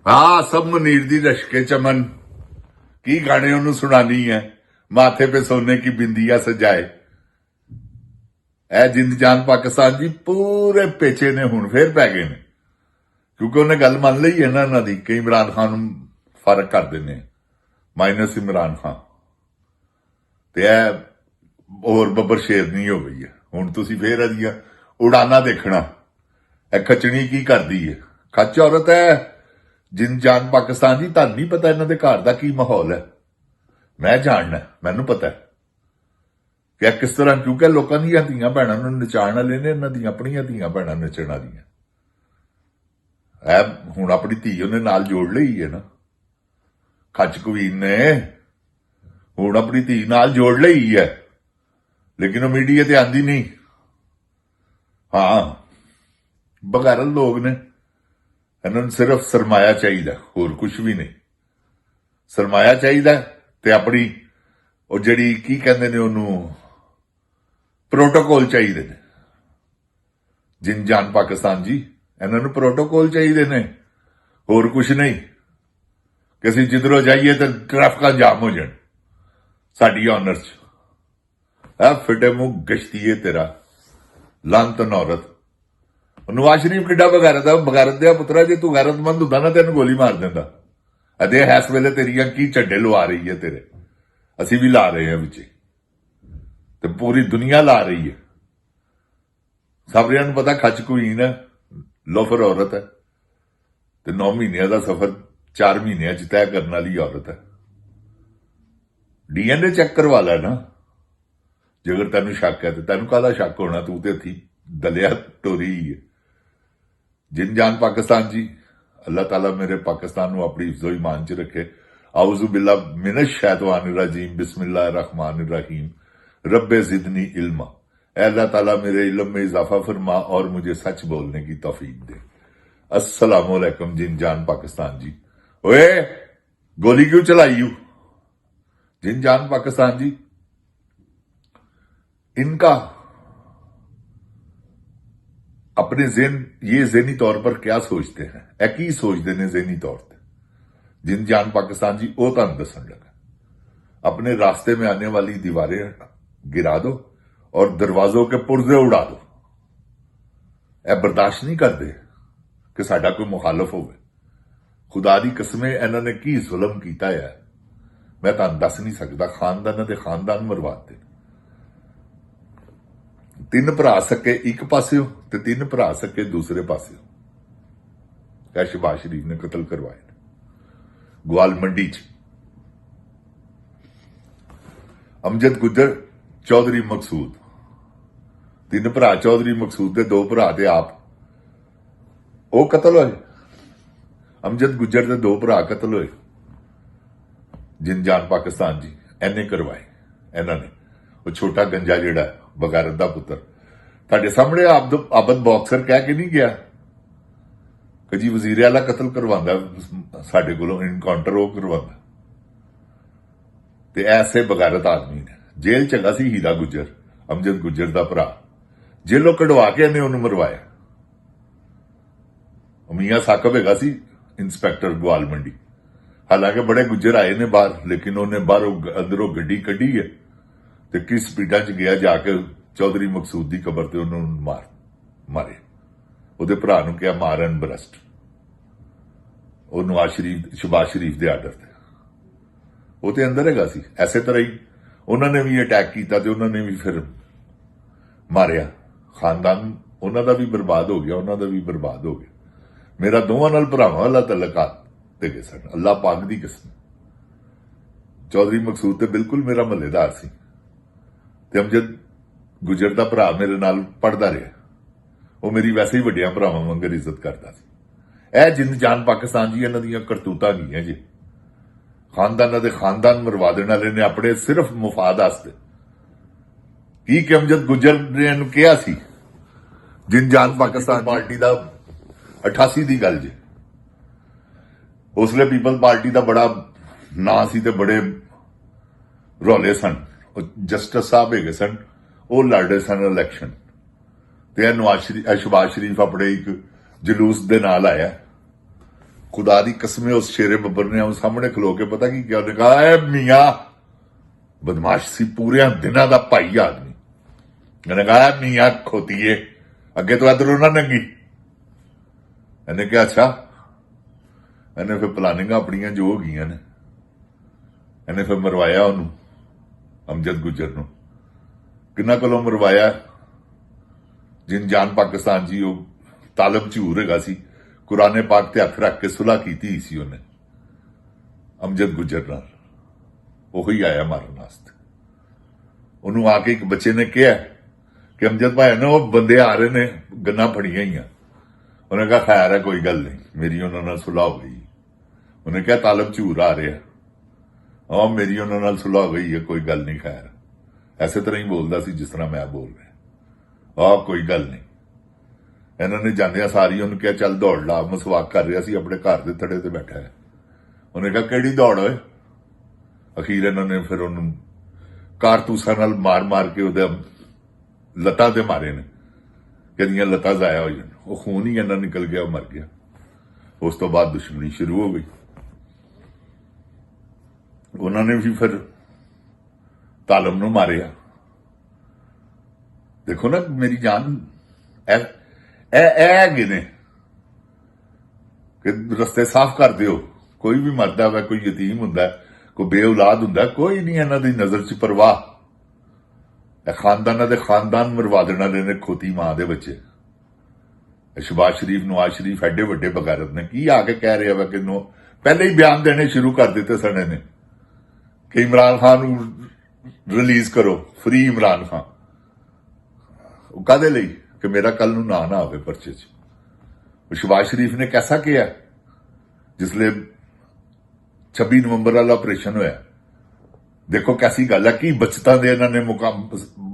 हाँ सब मुनीर दी रश्के चमन की गाने उन्होंने सुनानी है। माथे पे सोने की बिंदिया सजाए। ए जिंद जान पाकिस्तान जी पूरे पेचे ने हुण फिर पै गए ने, क्योंकि उन्हें गल मान ली है ना इन्हां दी कि इमरान खान नूं फर्क कर देने माइनस इमरान खान ते होर बब्बर शेरनी हो गई है। हुण तुसीं फिर इहदियां उड़ाना देखना। ए खचनी की करदी है, खच औरत है जिंद जान पाकिस्तान जी। तुहानूं नहीं पता इन्हां दे घर दा की माहौल है? मैं जानना, मैनूं पता है कि किस तरह, क्योंकि लोगों दी धीआं भैणां नूं नचाण वाले ने इन्हां दी अपणियां धीआं भैणां नचण वालियां। हुण अपनी धी उन्हें नाल जोड़ लई है ना, खच कवीन ने हुण अपनी धी नाल जोड़ लई है, लेकिन वो मीडिया ते आंदी नहीं। हाँ बगैरत लोग ने, इन्होंने सिर्फ सरमाया चाहिए, होर कुछ भी नहीं। सरमाया चाहिए ते अपनी ਉਹ ਜਿਹੜੀ ਕੀ ਕਹਿੰਦੇ ਨੇ ਉਹਨੂੰ ਪ੍ਰੋਟੋਕੋਲ ਚਾਹੀਦੇ ਨੇ। ਜਿੰਨ ਜਾਨ ਪਾਕਿਸਤਾਨ ਜੀ ਇਹਨਾਂ ਨੂੰ ਪ੍ਰੋਟੋਕੋਲ ਚਾਹੀਦੇ ਨੇ, ਹੋਰ ਕੁਝ ਨਹੀਂ ਕਿ ਅਸੀਂ ਜਿੱਧਰੋਂ ਜਾਈਏ ਤਾਂ ਟ੍ਰੈਫਿਕਾਂ ਜਾਮ ਹੋ ਜਾਣ ਸਾਡੀ ਆਨਰ ਚ। ਆ ਫਿੱਟੇ ਮੂੰਹ ਗਸ਼ਤੀਏ ਤੇਰਾ ਲਾਂਤ ਨੌਰਤ। ਨਵਾਜ਼ ਸ਼ਰੀਫ ਕਿੱਡਾ ਬਗੈਰਤ ਦਿਆ ਪੁੱਤਰਾ, ਜੇ ਤੂੰ ਗੈਰਤਮੰਦ ਹੁੰਦਾ ਨਾ ਤੈਨੂੰ ਗੋਲੀ ਮਾਰ ਦਿੰਦਾ। ਅਦੇ ਇਸ ਵੇਲੇ ਤੇਰੀਆਂ ਕੀ ਝੱਡੇ ਲਵਾ ਰਹੀ ਹੈ ਤੇਰੇ, ਅਸੀਂ ਵੀ ਲਾ ਰਹੇ ਹਾਂ ਵਿੱਚ ਤੇ ਪੂਰੀ ਦੁਨੀਆ ਲਾ ਰਹੀ ਹੈ। ਸਾਰਿਆਂ ਨੂੰ ਪਤਾ ਖੱਚ ਕੁਈਨ ਹੈ, ਲੋਫਰ ਔਰਤ ਹੈ ਤੇ 9 ਮਹੀਨਿਆਂ ਦਾ ਸਫ਼ਰ 4 ਮਹੀਨਿਆਂ ਚ ਤੈਅ ਕਰਨ ਵਾਲੀ ਔਰਤ ਹੈ। ਡੀਐਨਏ ਚੈੱਕ ਕਰਵਾ ਲੈ ਨਾ ਜੇਕਰ ਤੈਨੂੰ ਸ਼ੱਕ ਹੈ ਤੇ। ਤੈਨੂੰ ਕਾਹਦਾ ਸ਼ੱਕ ਹੋਣਾ, ਤੂੰ ਤੇ ਇੱਥੇ ਦਲਿਆ ਟੋਰੀ ਹੈ। ਜਿੰਨ ਜਾਨ ਪਾਕਿस्तान जी, अल्लाह ताला मेरे पाकिस्तान को अपनी हिफ्ज़ो ईमान च रखे। आउज़ु बिल्लाह मिनश शैतानिर रजीम, बिस्मिल्लाहिर रहमानिर रहीम, रब्बे ज़िदनी इल्मा। अल्लाह ताला मेरे इल्म में इजाफा फरमा और मुझे सच बोलने की तौफीक दे। अस्सलाम वालेकुम जिन जान पाकिस्तान जी। ओए गोली क्यों चलाई यू? जिन जान पाकिस्तान जी, इनका अपने ये ज़हनी तौर पर क्या सोचते हैं, एक ही सोचते हैं ज़हनी तौर पर। जिन जान पाकिस्तान जी वो तुहानूं दस्सण लगा, अपने रास्ते में आने वाली दीवारें गिरा दो और दरवाजों के पुर्जे उड़ा दो। यह बर्दाश्त नहीं करते कि साडा कोई मुखालफ होवे। खुदा दी कसमें इन्होंने की जुल्म कीता है मैं तुहानूं दस नहीं सकता। खानदान दे खानदान मरवाते, 3 भरा सके एक पास्यों ते 3 भरा सके दूसरे पास्यों। शहबाज शरीफ ने कतल करवाए ग्वाल मंडी च। अमजद गुजर, चौधरी मकसूद, 3 भरा चौधरी मकसूद के 2 भरा ते आप वो कतल होए। अमजद गुजर के 2 भरा कतल होए। जिन जान पाकिस्तान जी इन्हें करवाए। इन्होंने वो छोटा गंजा जिहड़ा बगैरत दा पुत्र तुहाडे सामने आबद बॉक्सर कह के नहीं गया कि जी वजीर आला कतल करवांदा साडे कोलों, इनकाउंटर वो करवांदा। ते ऐसे बगैरत आदमी ने जेल च हैगा सी हीरा गुजर, अमजद गुजर दा भरा, जेलों कढवा के इन्हें उन्होंने मरवाया। मियां साकब हैगा सी इंस्पैक्टर ग्वाल मंडी। हालांकि बड़े गुजर आए ने बाहर, लेकिन उन्हें बाहरों अंदरों गड्डी कड्डी है ते किस स्पीडा च गया जाके चौधरी मकसूद की कबर ते उन्होंने मारे। ਉਹਦੇ ਭਰਾ ਨੂੰ ਕਿਹਾ ਮਾਰ ਐਂਡ ਬਰਸਟ। ਉਹ ਨਵਾਜ਼ ਸ਼ਰੀਫ, ਸ਼ਹਬਾਜ਼ ਸ਼ਰੀਫ ਦੇ ਆਰਡਰ ਤੇ ਉਹ ਤੇ ਅੰਦਰ ਹੈਗਾ ਸੀ। ਐਸੇ ਤਰ੍ਹਾਂ ਹੀ ਉਹਨਾਂ ਨੇ ਵੀ ਅਟੈਕ ਕੀਤਾ ਤੇ ਉਹਨਾਂ ਨੇ ਵੀ ਫਿਰ ਮਾਰਿਆ। ਖਾਨਦਾਨ ਉਹਨਾਂ ਦਾ ਵੀ ਬਰਬਾਦ ਹੋ ਗਿਆ, ਉਹਨਾਂ ਦਾ ਵੀ ਬਰਬਾਦ ਹੋ ਗਿਆ। ਮੇਰਾ ਦੋਵਾਂ ਨਾਲ ਭਰਾਵਾਂ ਵਾਲਾ ਤਲਕਾਤ ਤੇ ਗਏ ਸਨ, ਅੱਲਾਹ ਪਾਕ ਦੀ ਕਸਮ। ਚੌਧਰੀ ਮਕਸੂਦ ਤੇ ਬਿਲਕੁਲ ਮੇਰਾ ਮਹੱਲੇਦਾਰ ਸੀ ਤੇ ਅਮਜਦ ਗੁਜਰ ਦਾ ਭਰਾ ਮੇਰੇ ਨਾਲ ਪੜਦਾ ਰਿਹਾ। ਉਹ ਮੇਰੀ ਵੈਸੇ ਹੀ ਵੱਡਿਆਂ ਭਰਾਵਾਂ ਵਾਂਗਰ ਇੱਜ਼ਤ ਕਰਦਾ ਸੀ। ਇਹ ਜਿੰਦ ਜਾਨ ਪਾਕਿस्तान जी ਇਹਨਾਂ ਦੀਆਂ ਕਰਤੂਤਾਂ ਗਈਆਂ ਜੀ। ਖਾਨਦਾਨਾਂ ਦੇ ਖਾਨਦਾਨ ਮਰਵਾ ਦੇਣ ਵਾਲੇ ਨੇ ਆਪਣੇ ਸਿਰਫ ਮੁਫਾਦ ਵਾਸਤੇ। ਕੀ ਕਿ ਅਮਜਦ ਗੁਜਰ ਨੇ ਇਹਨੂੰ ਕਿਹਾ ਸੀ ਜਿੰਦ ਜਾਨ ਪਾਕਿस्तान ਪਾਰਟੀ ਦਾ 88 ਦੀ ਗੱਲ ਜੀ। ਉਸਲੇ ਪੀਪਲ ਪਾਰਟੀ ਦਾ ਬੜਾ ਨਾਂ ਸੀ ਤੇ ਬੜੇ ਰੌਲੇ ਸਨ। ਜਸਟਿਸ ਸਾਹਿਬ ਹੈਗੇ ਸਨ, ਉਹ ਲੜਦੇ ਸਨ ਇਲੈਕਸ਼ਨ ਤੇ ਸ਼ਹਬਾਜ਼ ਸ਼ਰੀਫ ਆਪਣੇ ਇੱਕ ਜਲੂਸ ਦੇ ਨਾਲ ਆਇਆ खुदा दी कसम उस शेरे बब्बर ने हम सामने खलो के पता की क्या कहा है, मियाँ बदमाश सी पूरे दिनों का भाई आदमी, मैंने कहा मियाँ खोतीए अगे तो इधरों ना नंगी। इन्हें क्या अच्छा, इन्हें फिर प्लानिंग अपनियां जो हो गई ने, इन्हें फिर मरवाया उन्होंने अमजद गुजर नूं। किन्ना कोलों मरवाया, जिन जान पाकिस्तान जी वो तालब झूर हैगा सी, कुराने पाक ते हथ रख के सुलह की सी उन्हें अमजद गुजर नाल, ਉਹੀ आया मारन वास्ते। उन्होंने आके एक बच्चे ने कहा कि अमजद भाई ना वो बंदे आ रहे ने, गन्ना फड़िया ही उन्हें कहा खैर है कोई गल नहीं, मेरी उन्होंने सुलह हो गई। उन्हें कहा तालब झूर आ रहे, हाँ मेरी उन्होंने सुलह हो गई है, कोई गल नहीं, खैर ऐसे तरह ही बोलता सी जिस तरह मैं बोल रहा, कोई गल नहीं। इन्होंने जांदिया सारी उन्हें कहा चल दौड़ ला, मसवाक कर रहा सी अपने घर के थड़े ते बैठा है। उन्हें कहा केड़ी दौड़ होए। अखीर इन्होंने फिर उन्होंने कारतूसा नाल मार मार के उहदे लत्तां ते मारे ने, कहदियां लत्तां जाया हो जान, वो खून ही इन्ना निकल गया, मर गया। उस तो बाद दुश्मनी शुरू हो गई। उन्होंने भी फिर तालम नूं मारिया। देखो ना मेरी जान, है ने कि रस्ते साफ कर दियो, कोई भी मरदा है, कोई यतीम हुंदा है, कोई बेऔलाद हुंदा, कोई नहीं इन्हां दी नजर च परवाह। खानदाना दे खानदान मरवा देना ने खोती मां दे बच्चे। शहबाज शरीफ, नवाज शरीफ एडे वड्डे बगैरत ने की आके कह रहे हैं कि नो, पहले ही बयान देने शुरू कर दिते सने ने कि इमरान खान रिलीज करो, फ्री इमरान खान। कादे लई कि मेरा कल नूं ना आवे परचे च। शहबाज शरीफ ने कैसा किया जिसले 26 नवंबर वाला ऑपरेशन होया, देखो कैसी गल है कि बचतां दे इन्होंने मुकाम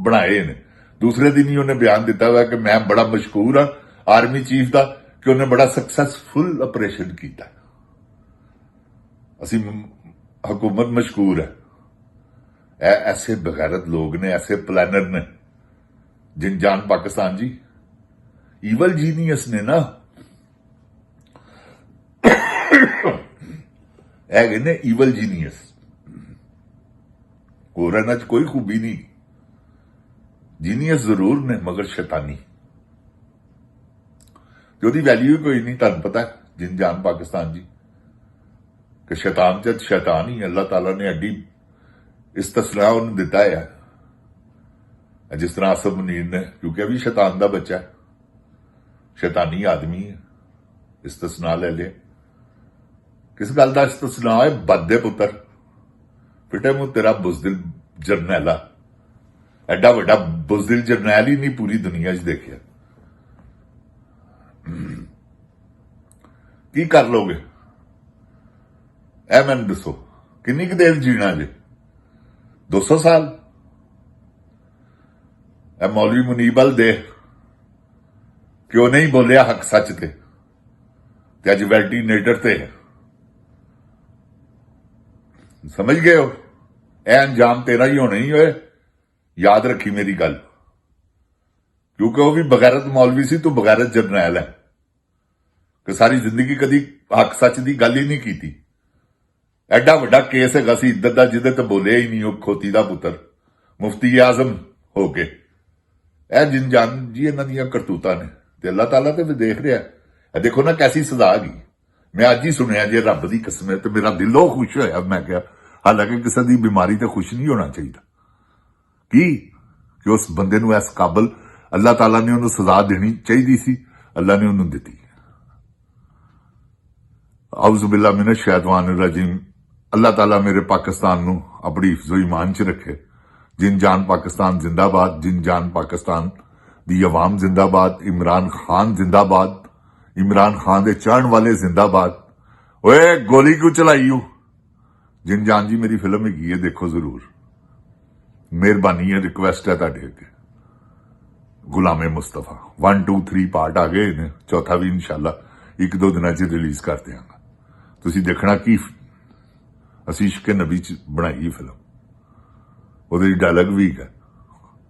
बनाए ने। दूसरे दिन ही उन्हें बयान दिता हुआ कि मैं बड़ा मशहूर हाँ आर्मी चीफ का, कि उन्हें बड़ा सक्सैसफुल ऑपरेशन किया। असी हुकूमत मशहूर है। ऐसे बगैरत लोग ने, ऐसे प्लानर ने, जिन जान पाकिस्तान जी ईवल जीनियस ने ना, है ने ईवल जीनियस। होर इन्हां च कोई खूबी नहीं, जीनियस जरूर ने मगर शैतानी, तो ओदी वैल्यू कोई नहीं। तुहानूं पता है जिन जान पाकिस्तान जी कि शैतान च शैतान ही अल्लाह ताला ने एडी इस्तिस्ना उन्हें दिता है। जिस तरह आसफ मुनीर ने, क्योंकि अभी शैतान का बच्चा है, शैतानी आदमी है, इस्तिस्ना ले ले। किस गल का इस्तिस्ना है? बददे पुत्र, फिटे मुंह तेरा बुजदिल जरनैला। एडा वड्डा बुजदिल जरनैल ही नहीं पूरी दुनिया च देखिया। की कर लोगे? ए मैनूं दसो किन्नी क देर जीना जे? 200 साल? ए मौलवी मुनीबल देख क्यों नहीं बोलिया हक सच ते अज वेंटीलेटर ते है। समझ गए हो? ए अंजाम तेरा ही होना ही होए, याद रखी मेरी गल, क्योंकि वह भी बगैरत मौलवी सी, तू बगैरत जरनैल है कि सारी जिंदगी कदी हक सच की गल ही नहीं की। एडा वड्डा केस है सी इद्दत दा जिहदे ते बोलिया ही नहीं, वो खोती दा पुत्र मुफ्ती आजम हो के। ए जिन जान जी इन्हां दियां करतूतां ने, ते अल्लाह ताला ते भी देख रहा है। देखो ना कैसी सजा आ गई। मैं अज ही सुनिया जे रब दी कसम है, तो मेरा दिलों खुश होया। मैं क्या, हालांकि किसी की बीमारी तो खुश नहीं होना चाहिए कि उस बंदे नूं इस काबल अल्लाह ताला ने उन्होंने सजा देनी चाहिए सी, अल्लाह ने उन्होंने दी। औज़ु बिल्लाह मिनश शैतानिर रजीम। अल्लाह ताला मेरे पाकिस्तान नूं अपनी हिफ्ज़ो ईमान च रखे। जिन जान पाकिस्तान जिंदाबाद, जिन जान पाकिस्तान दी अवाम जिंदाबाद, इमरान खान जिंदाबाद, इमरान खान दे चाहण वाले जिंदाबाद। ओए गोली क्यों चलाई हो? जिन जान जी मेरी फिल्म हैगी है, देखो जरूर, मेहरबानी है, रिक्वेस्ट है तुहाडे अगे। गुलामे मुस्तफा 1 2 3 पार्ट आ गए ने, चौथा भी इंशाल्लाह 1 2 दिनों च रिलीज कर देंगा। तुसीं देखना कि असीं इश्क नबी च बनाई फिल्म, ਉਹਦੇ डायलॉग भी है,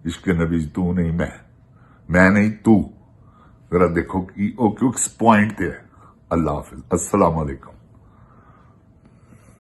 इश्क नबी तू नहीं मैं नहीं तू। जरा देखो कि वो क्यों पॉइंट ते है। ਅੱਲਾਹ ਹਾਫਿਜ਼, अस्सलाम वालेकुम।